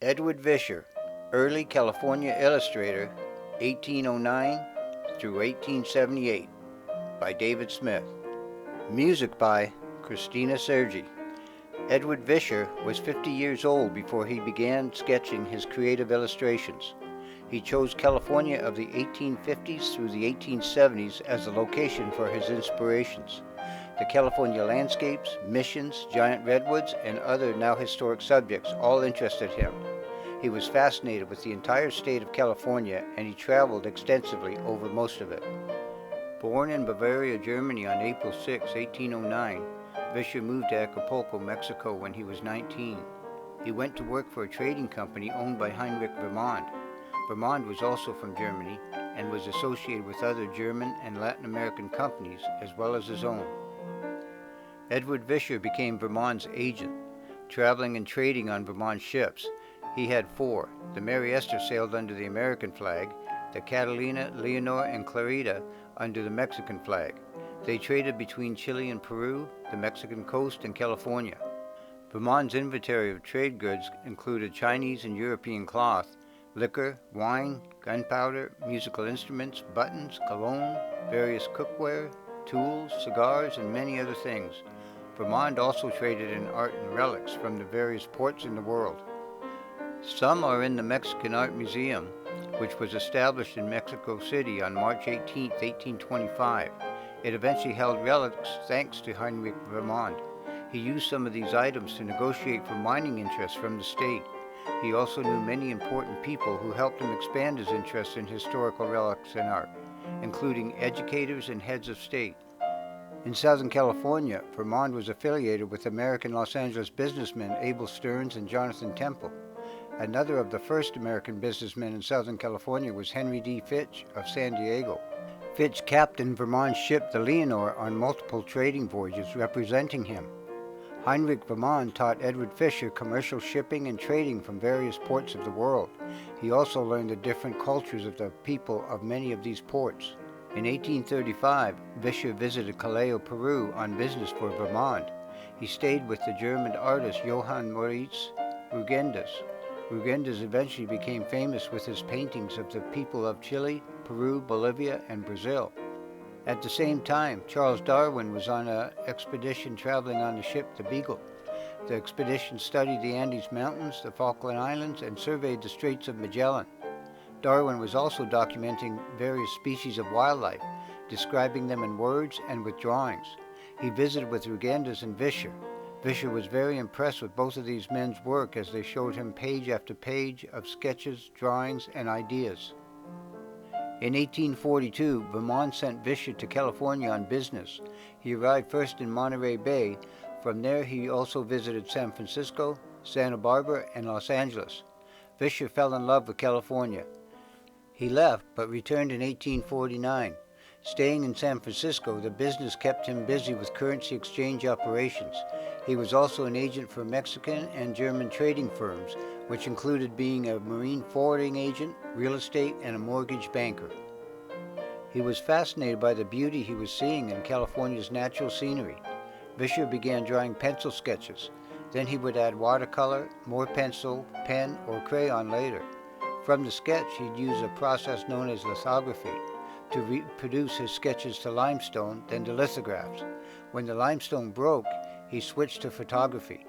Edward Vischer, early California illustrator, 1809 through 1878, by David Smith. Music by Cristina Sergi. Edward Vischer was 50 years old before he began sketching his creative illustrations. He chose California of the 1850s through the 1870s as the location for his inspirations. The California landscapes, missions, giant redwoods, and other now historic subjects all interested him. He was fascinated with the entire state of California, and he traveled extensively over most of it. Born in Bavaria, Germany on April 6, 1809, Vischer moved to Acapulco, Mexico when he was 19. He went to work for a trading company owned by Heinrich Vermond. Vermond was also from Germany and was associated with other German and Latin American companies as well as his own. Edward Vischer became Vermond's agent, traveling and trading on Vermond ships. He had four. The Mary Esther sailed under the American flag, the Catalina, Leonor, and Clarita under the Mexican flag. They traded between Chile and Peru, the Mexican coast, and California. Vermond's inventory of trade goods included Chinese and European cloth, liquor, wine, gunpowder, musical instruments, buttons, cologne, various cookware, tools, cigars, and many other things. Vermond also traded in art and relics from the various ports in the world. Some are in the Mexican Art Museum, which was established in Mexico City on March 18, 1825. It eventually held relics thanks to Heinrich Vermond. He used some of these items to negotiate for mining interests from the state. He also knew many important people who helped him expand his interest in historical relics and art, including educators and heads of state. In Southern California, Vermond was affiliated with American Los Angeles businessmen Abel Stearns and Jonathan Temple. Another of the first American businessmen in Southern California was Henry D. Fitch of San Diego. Fitch captained Vermond's ship the Leonor on multiple trading voyages representing him. Heinrich Vermond taught Edward Vischer commercial shipping and trading from various ports of the world. He also learned the different cultures of the people of many of these ports. In 1835, Vischer visited Callao, Peru on business for Vermond. He stayed with the German artist Johann Moritz Rugendas. Rugendas eventually became famous with his paintings of the people of Chile, Peru, Bolivia, and Brazil. At the same time, Charles Darwin was on an expedition traveling on the ship the Beagle. The expedition studied the Andes Mountains, the Falkland Islands, and surveyed the Straits of Magellan. Darwin was also documenting various species of wildlife, describing them in words and with drawings. He visited with Rugendas and Vischer. Vischer was very impressed with both of these men's work as they showed him page after page of sketches, drawings, and ideas. In 1842, Vermond sent Vischer to California on business. He arrived first in Monterey Bay. From there, he also visited San Francisco, Santa Barbara, and Los Angeles. Vischer fell in love with California. He left, but returned in 1849. Staying in San Francisco, the business kept him busy with currency exchange operations. He was also an agent for Mexican and German trading firms, which included being a marine forwarding agent, real estate, and a mortgage banker. He was fascinated by the beauty he was seeing in California's natural scenery. Vischer began drawing pencil sketches. Then he would add watercolor, more pencil, pen, or crayon later. From the sketch, he'd use a process known as lithography to reproduce his sketches to limestone, then to lithographs. When the limestone broke, he switched to photography.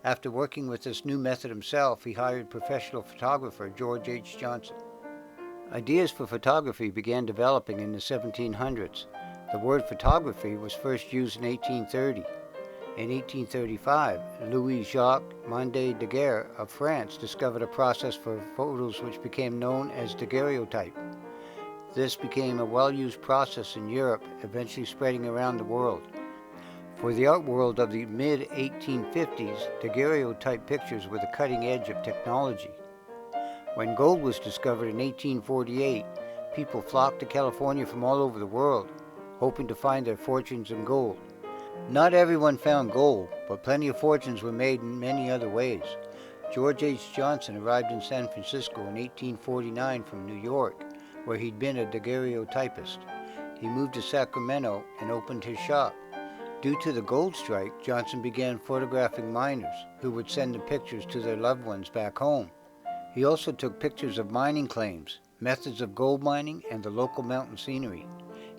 After working with this new method himself, he hired professional photographer George H. Johnson. Ideas for photography began developing in the 1700s. The word photography was first used in 1830. In 1835, Louis-Jacques Mandé Daguerre of France discovered a process for photos which became known as daguerreotype. This became a well-used process in Europe, eventually spreading around the world. For the art world of the mid-1850s, daguerreotype pictures were the cutting edge of technology. When gold was discovered in 1848, people flocked to California from all over the world, hoping to find their fortunes in gold. Not everyone found gold, but plenty of fortunes were made in many other ways. George H. Johnson arrived in San Francisco in 1849 from New York, where he'd been a daguerreotypist. He moved to Sacramento and opened his shop. Due to the gold strike, Johnson began photographing miners who would send the pictures to their loved ones back home. He also took pictures of mining claims, methods of gold mining, and the local mountain scenery.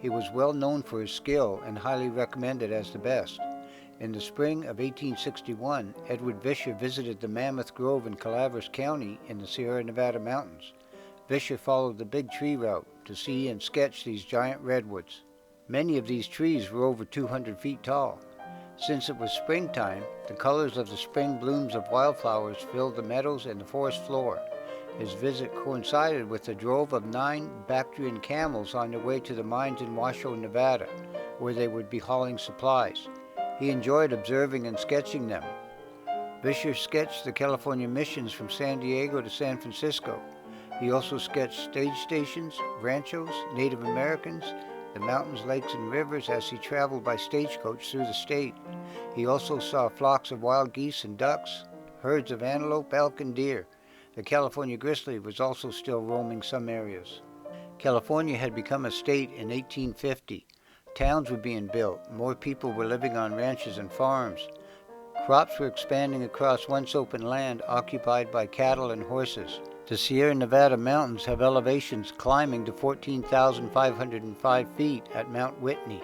He was well known for his skill and highly recommended as the best. In the spring of 1861, Edward Vischer visited the Mammoth Grove in Calaveras County in the Sierra Nevada mountains. Vischer followed the Big Tree route to see and sketch these giant redwoods. Many of these trees were over 200 feet tall. Since it was springtime, the colors of the spring blooms of wildflowers filled the meadows and the forest floor. His visit coincided with a drove of 9 Bactrian camels on their way to the mines in Washoe, Nevada, where they would be hauling supplies. He enjoyed observing and sketching them. Vischer sketched the California missions from San Diego to San Francisco. He also sketched stage stations, ranchos, Native Americans, the mountains, lakes, and rivers as he traveled by stagecoach through the state. He also saw flocks of wild geese and ducks, herds of antelope, elk, and deer. The California grizzly was also still roaming some areas. California had become a state in 1850. Towns were being built. More people were living on ranches and farms. Crops were expanding across once open land occupied by cattle and horses. The Sierra Nevada mountains have elevations climbing to 14,505 feet at Mount Whitney.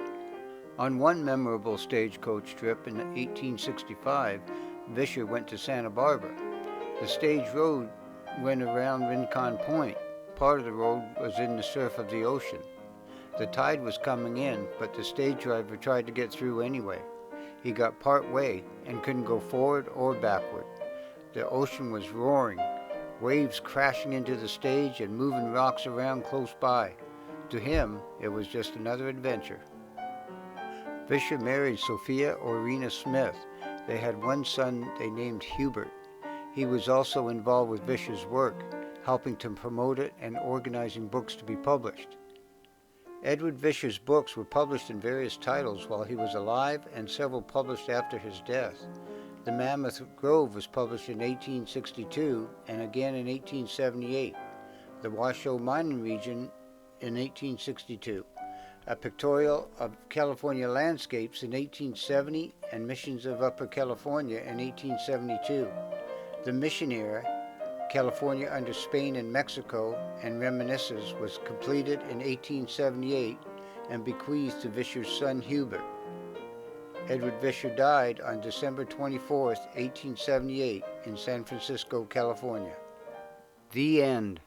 On one memorable stagecoach trip in 1865, Vischer went to Santa Barbara. The stage road went around Rincon Point. Part of the road was in the surf of the ocean. The tide was coming in, but the stage driver tried to get through anyway. He got part way and couldn't go forward or backward. The ocean was roaring, waves crashing into the stage and moving rocks around close by. To him, it was just another adventure. Vischer married Sophia Orena Smith. They had one son they named Hubert. He was also involved with Vischer's work, helping to promote it and organizing books to be published. Edward Vischer's books were published in various titles while he was alive and several published after his death. The Mammoth Grove was published in 1862 and again in 1878. The Washoe Mining Region in 1862. A pictorial of California landscapes in 1870 and Missions of Upper California in 1872. The Mission era, California under Spain and Mexico and Reminiscences, was completed in 1878 and bequeathed to Vischer's son Hubert. Edward Vischer died on December 24, 1878 in San Francisco, California. The end.